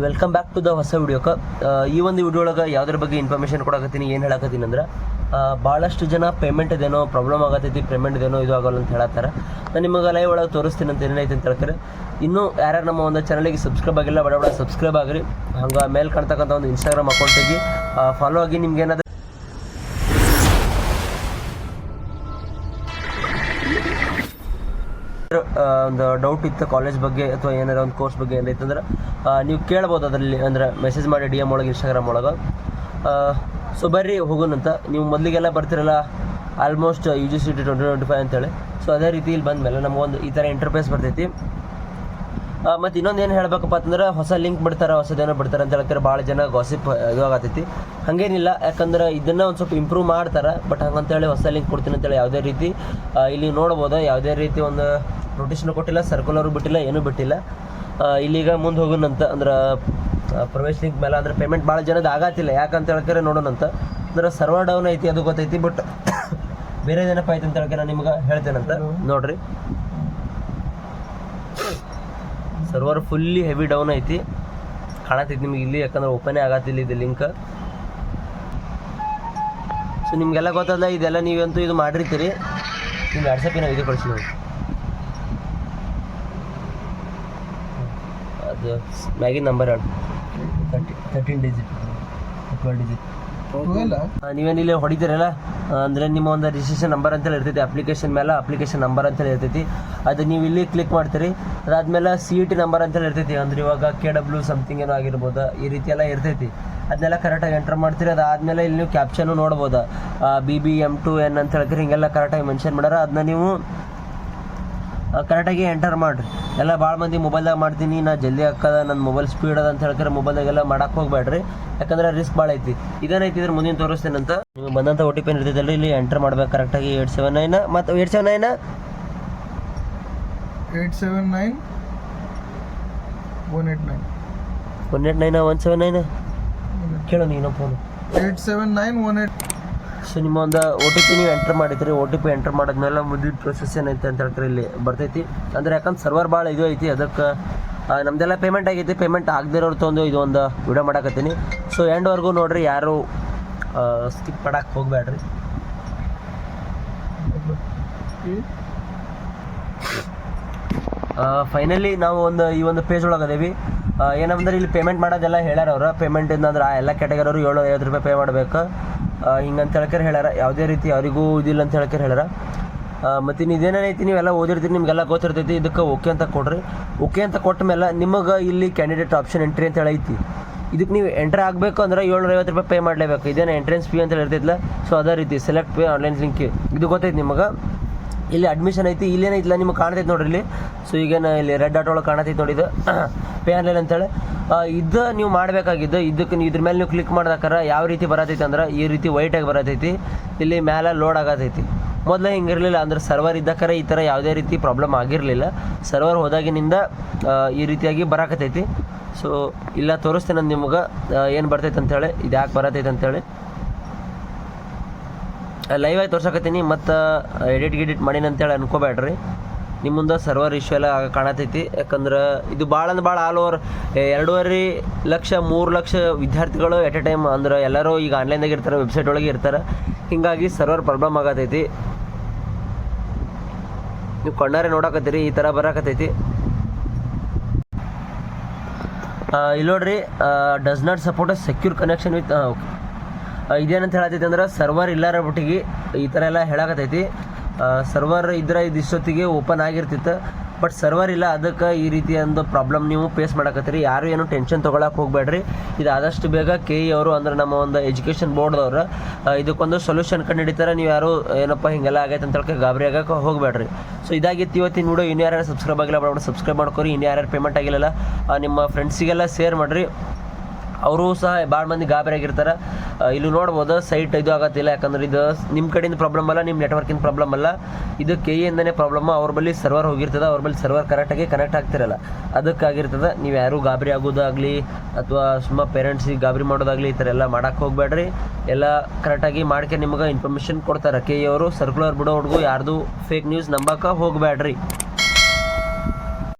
Welcome back to the ಹೊಸ ವಿಡಿಯೋಕ್ಕೆ. ಈ ಒಂದು ವಿಡಿಯೋ ಒಳಗೆ ಯಾವುದ್ರ ಬಗ್ಗೆ ಇನ್ಫಾರ್ಮೇಷನ್ ಕೊಡಕತ್ತೀನಿ, ಏನು ಹೇಳಕತ್ತೀನಿ ಅಂದ್ರೆ ಭಾಳಷ್ಟು ಜನ ಪೇಮೆಂಟ್ ಇದೇನೋ ಪ್ರಾಬ್ಲಮ್ ಆಗತ್ತೈತಿ, ಪೇಮೆಂಟ್ ಇದೇನೋ ಇದು ಆಗೋಲ್ಲ ಅಂತ ಹೇಳತ್ತಾರೆ. ನಾನು ನಿಮಗೆ ಲೈವ್ ಒಳಗೆ ತೋರಿಸ್ತೀನಿ ಅಂತ ಏನೈತೆ ಅಂತ ಹೇಳ್ತಾರೆ. ಇನ್ನೂ ಯಾರ್ಯಾರು ನಮ್ಮ ಒಂದು ಚಾನಲಿಗೆ ಸಬ್ಸ್ಕ್ರೈಬ್ ಆಗಿಲ್ಲ ಬಡ ಸಬ್ಸ್ಕ್ರೈಬ್ ಆಗಿರಿ. ಹಂಗೆ ಮೇಲೆ ಕಾಣ್ತಕ್ಕಂಥ ಒಂದು ಇನ್ಸ್ಟಾಗ್ರಾಮ್ ಅಕೌಂಟಿಗೆ ಫಾಲೋ ಆಗಿ. ನಿಮ್ಗೆ ಏನಾದರೂ ಒಂದು ಡೌಟ್ ಇತ್ತು ಕಾಲೇಜ್ ಬಗ್ಗೆ ಅಥವಾ ಏನಾರ ಒಂದು ಕೋರ್ಸ್ ಬಗ್ಗೆ ಏನೈತೆ ಅಂದ್ರೆ ನೀವು ಕೇಳ್ಬೋದು ಅದರಲ್ಲಿ, ಅಂದರೆ ಮೆಸೇಜ್ ಮಾಡಿ ಡಿ ಎಮ್ ಒಳಗೆ ಇನ್ಸ್ಟಾಗ್ರಾಮ್ ಒಳಗೆ. ಸೊ ಬರ್ರಿ ಹೋಗೋಣಂತ. ನೀವು ಮೊದಲಿಗೆಲ್ಲ ಬರ್ತಿರಲ್ಲ ಆಲ್ಮೋಸ್ಟ್ UGC 2025 ಅಂತೇಳಿ. ಸೊ ಅದೇ ರೀತಿ ಇಲ್ಲಿ ಬಂದಮೇಲೆ ನಮಗೊಂದು ಈ ಥರ ಇಂಟರ್ಫೇಸ್ ಬರ್ತೈತಿ. ಮತ್ತು ಇನ್ನೊಂದು ಏನು ಹೇಳಬೇಕಪ್ಪ ಅಂತಂದ್ರೆ ಹೊಸ ಲಿಂಕ್ ಬಿಡ್ತಾರೆ, ಹೊಸದೇನೋ ಬಿಡ್ತಾರೆ ಅಂತ ಹೇಳ್ತಾರೆ. ಭಾಳ ಜನ ಗಾಸಿಪ್ ಇದು ಆಗತ್ತೈತಿ. ಹಾಗೇನಿಲ್ಲ, ಯಾಕಂದ್ರೆ ಇದನ್ನು ಒಂದು ಸ್ವಲ್ಪ ಇಂಪ್ರೂವ್ ಮಾಡ್ತಾರೆ. ಬಟ್ ಹಂಗಂತೇಳಿ ಹೊಸ ಲಿಂಕ್ ಕೊಡ್ತೀನಿ ಅಂತೇಳಿ ಯಾವುದೇ ರೀತಿ ಇಲ್ಲಿ ನೋಡ್ಬೋದು, ಯಾವುದೇ ರೀತಿ ಒಂದು ನೋಟಿಸ್ನು ಕೊಟ್ಟಿಲ್ಲ, ಸರ್ಕ್ಯುಲರು ಬಿಟ್ಟಿಲ್ಲ, ಏನೂ ಬಿಟ್ಟಿಲ್ಲ. ಇಲ್ಲಿಗ ಮುಂದೆ ಹೋಗೋಣಂತ. ಅಂದ್ರೆ ಪ್ರವೇಶ್ ಲಿಂಕ್ ಮೇಲೆ ಅಂದರೆ ಪೇಮೆಂಟ್ ಭಾಳ ಜನದ ಆಗತ್ತಿಲ್ಲ. ಯಾಕಂತ ಹೇಳ್ತಾರೆ ನೋಡೋಣಂತ. ಅಂದ್ರೆ ಸರ್ವರ್ ಡೌನ್ ಐತಿ, ಅದು ಗೊತ್ತೈತಿ. ಬಟ್ ಬೇರೆದೇನಪ್ಪ ಐತೆ ಅಂತ ಹೇಳ್ತಾರೆ, ನಾನು ನಿಮ್ಗೆ ಹೇಳ್ತೇನಂತ. ನೋಡ್ರಿ, ಸರ್ವರ್ ಫುಲ್ಲಿ ಹೆವಿ ಡೌನ್ ಐತಿ, ಕಾಣತೈತಿ ನಿಮ್ಗೆ ಇಲ್ಲಿ. ಯಾಕಂದ್ರೆ ಓಪನೇ ಆಗತ್ತಿಲ್ಲ ಇದು ಲಿಂಕ್. ಸೊ ನಿಮಗೆಲ್ಲ ಗೊತ್ತಲ್ಲ, ಇದೆಲ್ಲ ನೀವಂತೂ ಇದು ಮಾಡಿರ್ತೀರಿ. ನಿಮ್ಮ ವಾಟ್ಸಪ್ಪಿನ ಇದು ಕಳಿಸಿ ನೋಡಿ. ಅದು ಮ್ಯಾಗಿನ ನಂಬರ್ 13 ಡಿಜಿಟ್ 12 ಡಿಜಿಟ್ ನೀವೇನಿಲ್ಲಿ ಹೊಡಿತೀರಲ್ಲ, ಅಂದರೆ ನಿಮ್ಮ ಒಂದು ರಿಜಿಸ್ಟ್ರೇಷನ್ ನಂಬರ್ ಅಂತೇಳಿ ಇರ್ತೈತಿ. ಅಪ್ಲಿಕೇಶನ್ ಮೇಲೆ ಅಪ್ಲಿಕೇಶನ್ ನಂಬರ್ ಅಂತೇಳಿ ಇರ್ತೈತಿ. ಅದು ನೀವು ಇಲ್ಲಿ ಕ್ಲಿಕ್ ಮಾಡ್ತೀರಿ. ಅದಾದಮೇಲೆ CET ನಂಬರ್ ಅಂತೇಳಿ ಇರ್ತೈತಿ. ಅಂದ್ರೆ ಇವಾಗ KW ಸಮಥಿಂಗ್ ಏನೋ ಆಗಿರ್ಬೋದು, ಈ ರೀತಿ ಎಲ್ಲ ಇರ್ತೈತಿ. ಅದನ್ನೆಲ್ಲ ಕರೆಕ್ಟಾಗಿ ಎಂಟರ್ ಮಾಡ್ತೀರಿ. ಅದಾದಮೇಲೆ ಇಲ್ಲಿ ನೀವು ಕ್ಯಾಪ್ಷನ್ನು ನೋಡ್ಬೋದು, BBM2N ಅಂತ ಹೇಳ್ತೀರಿ. ಹಿಂಗೆಲ್ಲ ಕರೆಕ್ಟಾಗಿ ಮೆನ್ಷನ್ ಮಾಡ್ಯಾರ. ಅದನ್ನ ನೀವು ಕರೆಕ್ಟಾಗಿ ಎಂಟರ್ ಮಾಡಿರಿ. ಎಲ್ಲ ಭಾಳ ಮಂದಿ ಮೊಬೈಲ್ದಾಗ ಮಾಡ್ತೀನಿ, ನಾ ಜಲ್ದಿ ಹಾಕದ, ನನ್ನ ಮೊಬೈಲ್ ಸ್ಪೀಡ್ ಅದ ಅಂತ ಹೇಳ್ತಾರೆ. ಮೊಬೈಲ್ದಾಗೆಲ್ಲ ಮಾಡಕ್ಕೆ ಹೋಗ್ಬೇಡ್ರಿ, ಯಾಕಂದ್ರೆ ರಿಸ್ಕ್ ಭಾಳ ಐತಿ. ಇದೇನೈತಿ ಇದ್ರ ಮುಂದಿನ ತೋರಿಸ್ತೇನಂತ. ನೀವು ಬಂದಂಥ OTP ಇರ್ತೈತಲ್ಲ, ಇಲ್ಲಿ ಎಂಟರ್ ಮಾಡ್ಬೇಕು ಕರೆಕ್ಟಾಗಿ. 879 ಮತ್ತು 879 189 179 ಕೇಳೋ ನೀನು ಫೋನು 87918. ಸೊ ನಿಮ್ಮ ಒಂದು OTP ನೀವು ಎಂಟರ್ ಮಾಡಿದ್ರಿ. OTP ಎಂಟರ್ ಮಾಡಿದ್ಮೇಲೆ ಮುಂದಿನ ಪ್ರೊಸೆಸ್ ಏನೈತೆ ಅಂತ ಹೇಳ್ತಾರೆ ಇಲ್ಲಿ ಬರ್ತೈತಿ. ಅಂದರೆ ಯಾಕಂದ್ರೆ ಸರ್ವರ್ ಭಾಳ ಇದು ಐತಿ, ಅದಕ್ಕೆ ನಮ್ದೆಲ್ಲ ಪೇಮೆಂಟ್ ಆಗೈತಿ. ಪೇಮೆಂಟ್ ಆಗದಿರೋರು ತೊಂದು ಇದು ಒಂದು ವಿಡಿಯೋ ಮಾಡಕತ್ತೀನಿ. ಸೊ ಎಂಡ್ವರೆಗೂ ನೋಡಿರಿ, ಯಾರು ಸ್ಕಿಪ್ ಮಾಡಕ್ಕೆ ಹೋಗ್ಬೇಡ್ರಿ. ಫೈನಲಿ ನಾವು ಈ ಒಂದು ಪೇಜ್ ಒಳಗೆ ಅದೇವಿ. ಏನಂದ್ರೆ ಇಲ್ಲಿ ಪೇಮೆಂಟ್ ಮಾಡೋದೆಲ್ಲ ಹೇಳ್ಯಾರ ಅವ್ರು. ಪೇಮೆಂಟಿಂದ ಅಂದ್ರೆ ಎಲ್ಲ ಕ್ಯಾಟಗರಿ ಅವರು 750 ರೂಪಾಯಿ ಪೇ ಮಾಡಬೇಕು ಹಿಂಗಂತ ಹೇಳ್ಕರೆ ಹೇಳ್ಯಾರ. ಯಾವುದೇ ರೀತಿ ಅವರಿಗೂ ಇದಿಲ್ಲ ಅಂತ ಹೇಳ್ಕರೆ ಹೇಳ್ಯಾರ. ಮತ್ತು ಇನ್ನು ಇದೇನೈತಿ ನೀವೆಲ್ಲ ಓದಿರ್ತೀರಿ, ನಿಮಗೆಲ್ಲ ಗೊತ್ತಿರ್ತೈತಿ. ಇದಕ್ಕೆ ಓಕೆ ಅಂತ ಕೊಡ್ರಿ. ಓಕೆ ಅಂತ ಕೊಟ್ಟ ಮೇಲೆ ನಿಮಗೆ ಇಲ್ಲಿ ಕ್ಯಾಂಡಿಡೇಟ್ ಆಪ್ಷನ್ ಎಂಟ್ರಿ ಅಂತ ಹೇಳೈತಿ. ಇದಕ್ಕೆ ನೀವು ಎಂಟ್ರಿ ಆಗಬೇಕು ಅಂದ್ರೆ 750 ರೂಪಾಯಿ ಪೇ ಮಾಡಲೇಬೇಕು. ಇದೇನು ಎಂಟ್ರೆನ್ಸ್ ಫೀ ಅಂತ ಹೇಳ್ತಿದ್ಲ. ಸೊ ಅದೇ ರೀತಿ ಸೆಲೆಕ್ಟ್ ಪೇ ಆನ್ಲೈನ್ ಲಿಂಕ್ ಇದು ಗೊತ್ತೈತಿ ನಿಮಗೆ. ಇಲ್ಲಿ ಅಡ್ಮಿಷನ್ ಐತಿ, ಇಲ್ಲೇನೈತಿಲ್ಲ ನಿಮಗೆ ಕಾಣ್ತೈತಿ ನೋಡ್ರಿ ಇಲ್ಲಿ. ಸೊ ಈಗೇನು ಇಲ್ಲಿ ರೆಡ್ ಡಾಟ್ ಒಳಗೆ ಕಾಣತೈತಿ ನೋಡಿ, ಇದು ಪೇ ಆನ್ಲೈನ್ ಅಂತೇಳಿ. ಇದು ನೀವು ಮಾಡಬೇಕಾಗಿದ್ದು. ಇದಕ್ಕೆ ನೀವು ಇದ್ರ ಮೇಲೆ ನೀವು ಕ್ಲಿಕ್ ಮಾಡ್ದಾಕಾರ ಯಾವ ರೀತಿ ಬರತೈತಿ ಅಂದ್ರೆ ಈ ರೀತಿ ವೈಟಾಗಿ ಬರತೈತಿ. ಇಲ್ಲಿ ಮೇಲೆ ಲೋಡ್ ಆಗತೈತಿ. ಮೊದಲು ಹಿಂಗಿರಲಿಲ್ಲ, ಅಂದ್ರೆ ಸರ್ವರ್ ಇದ್ದಕ್ಕಾರ ಈ ಥರ ಯಾವುದೇ ರೀತಿ ಪ್ರಾಬ್ಲಮ್ ಆಗಿರಲಿಲ್ಲ. ಸರ್ವರ್ ಹೋದಾಗಿನಿಂದ ಈ ರೀತಿಯಾಗಿ ಬರಾಕತೈತಿ. ಸೊ ಇಲ್ಲ ತೋರಿಸ್ತೇನೆ ನಾನು ನಿಮ್ಗೆ ಏನು ಬರ್ತೈತೆ ಅಂತೇಳಿ, ಇದು ಯಾಕೆ ಬರತೈತೆ ಅಂತೇಳಿ. ಲೈವ್ ಆಗಿ ತೋರ್ಸಕತ್ತೀನಿ. ಮತ್ತು ಎಡಿಟ್ ಮಾಡೀನಿ ಅಂತೇಳಿ ಅನ್ಕೋಬೇಡ್ರಿ. ನಿಮ್ಮ ಮುಂದೆ ಸರ್ವರ್ ಇಶ್ಯೂ ಎಲ್ಲ ಕಾಣತೈತಿ. ಯಾಕಂದ್ರೆ ಇದು ಭಾಳ ಅಂದ್ರೆ ಭಾಳ ಆಲ್ ಓವರ್ 2.5 ಲಕ್ಷ 3 ಲಕ್ಷ ವಿದ್ಯಾರ್ಥಿಗಳು ಎಟ್ ಎ ಟೈಮ್, ಅಂದ್ರೆ ಎಲ್ಲರೂ ಈಗ ಆನ್ಲೈನ್ದಾಗ ಇರ್ತಾರೆ, ವೆಬ್ಸೈಟ್ ಒಳಗೆ ಇರ್ತಾರೆ. ಹೀಗಾಗಿ ಸರ್ವರ್ ಪ್ರಾಬ್ಲಮ್ ಆಗತೈತಿ. ನೀವು ಕಣ್ಣಾರೆ ನೋಡಕತ್ತೀರಿ, ಈ ಥರ ಬರಾಕತೈತಿ. ಇಲ್ಲಿ ನೋಡ್ರಿ, does not support a secure connection with okay. ಇದೇನಂತ ಹೇಳತೈತಿ ಅಂದ್ರೆ ಸರ್ವರ್ ಇಲ್ಲಾರ ಬಿಟ್ಟಿಗೆ ಈ ಥರ ಎಲ್ಲ ಹೇಳಕತ್ತೈತಿ. ಸರ್ವರ್ ಇದ್ರೆ ಇದಿಷ್ಟೊತ್ತಿಗೆ ಓಪನ್ ಆಗಿರ್ತಿತ್ತು. ಬಟ್ ಸರ್ವರ್ ಇಲ್ಲ, ಅದಕ್ಕೆ ಈ ರೀತಿ ಒಂದು ಪ್ರಾಬ್ಲಮ್ ನೀವು ಫೇಸ್ ಮಾಡಕತ್ತೀರಿ. ಯಾರು ಏನು ಟೆನ್ಷನ್ ತೊಗೊಳಕ್ಕೆ ಹೋಗ್ಬೇಡ್ರಿ. ಇದು ಆದಷ್ಟು ಬೇಗ KE ಅವರು, ಅಂದ್ರೆ ನಮ್ಮ ಒಂದು ಎಜುಕೇಷನ್ ಬೋರ್ಡ್ದವ್ರು ಇದಕ್ಕೊಂದು ಸೊಲ್ಯೂಷನ್ ಕಂಡು ಹಿಡಿತಾರೆ. ನೀವು ಯಾರು ಏನಪ್ಪ ಹಿಂಗೆಲ್ಲ ಆಗೈತೆ ಅಂತ ಹೇಳಕ್ಕೆ ಗಾಬರಿ ಆಗಕ್ಕೆ ಹೋಗಬೇಡ್ರಿ. ಸೊ ಇದಾಗಿತ್ತು ಇವತ್ತಿನ ವಿಡಿಯೋ. ಇನ್ನು ಯಾರು ಸಬ್ಸ್ಕ್ರೈಬ್ ಆಗಿಲ್ಲ ಬಡ ಸಬ್ಸ್ಕ್ರೈಬ್ ಮಾಡ್ಕೊರಿ. ಇನ್ನು ಯಾರು ಪೇಮೆಂಟ್ ಆಗಿಲ್ಲ ನಿಮ್ಮ ಫ್ರೆಂಡ್ಸಿಗೆಲ್ಲ ಶೇರ್ ಮಾಡಿರಿ. ಅವರು ಸಹ ಭಾಳ ಮಂದಿ ಗಾಬರಿ ಆಗಿರ್ತಾರೆ. ಇಲ್ಲಿ ನೋಡ್ಬೋದು ಸೈಟ್ ಇದು ಆಗತ್ತಿಲ್ಲ. ಯಾಕಂದ್ರೆ ಇದು ನಿಮ್ಮ ಕಡೆಯಿಂದ ಪ್ರಾಬ್ಲಮ್ ಅಲ್ಲ, ನಿಮ್ಮ ನೆಟ್ವರ್ಕಿನ ಪ್ರಾಬ್ಲಮ್ ಅಲ್ಲ, ಇದು KEಯಿಂದನೇ ಪ್ರಾಬ್ಲಮ್. ಅವ್ರ ಬಳಿ ಸರ್ವರ್ ಹೋಗಿರ್ತದೆ, ಅವ್ರ ಬಳಿ ಸರ್ವರ್ ಕರೆಕ್ಟಾಗಿ ಕನೆಕ್ಟ್ ಆಗ್ತಿರಲ್ಲ, ಅದಕ್ಕಾಗಿರ್ತದೆ. ನೀವು ಯಾರು ಗಾಬರಿ ಆಗೋದಾಗಲಿ ಅಥವಾ ಸುಮ್ಮ ಪೇರೆಂಟ್ಸಿಗೆ ಗಾಬರಿ ಮಾಡೋದಾಗಲಿ ಈ ಥರ ಎಲ್ಲ ಮಾಡೋಕ್ಕೆ ಹೋಗಬೇಡ್ರಿ. ಎಲ್ಲ ಕರೆಕ್ಟಾಗಿ ಮಾಡ್ಕೆ ನಿಮ್ಗೆ ಇನ್ಫಾರ್ಮೇಷನ್ ಕೊಡ್ತಾರೆ KE ಅವರು. ಸರ್ಕ್ಯುಲರ್ ಬಿಡೋ ಹುಡುಗು ಯಾರ್ದು ಫೇಕ್ ನ್ಯೂಸ್ ನಂಬಕ್ಕೆ ಹೋಗಬೇಡ್ರಿ.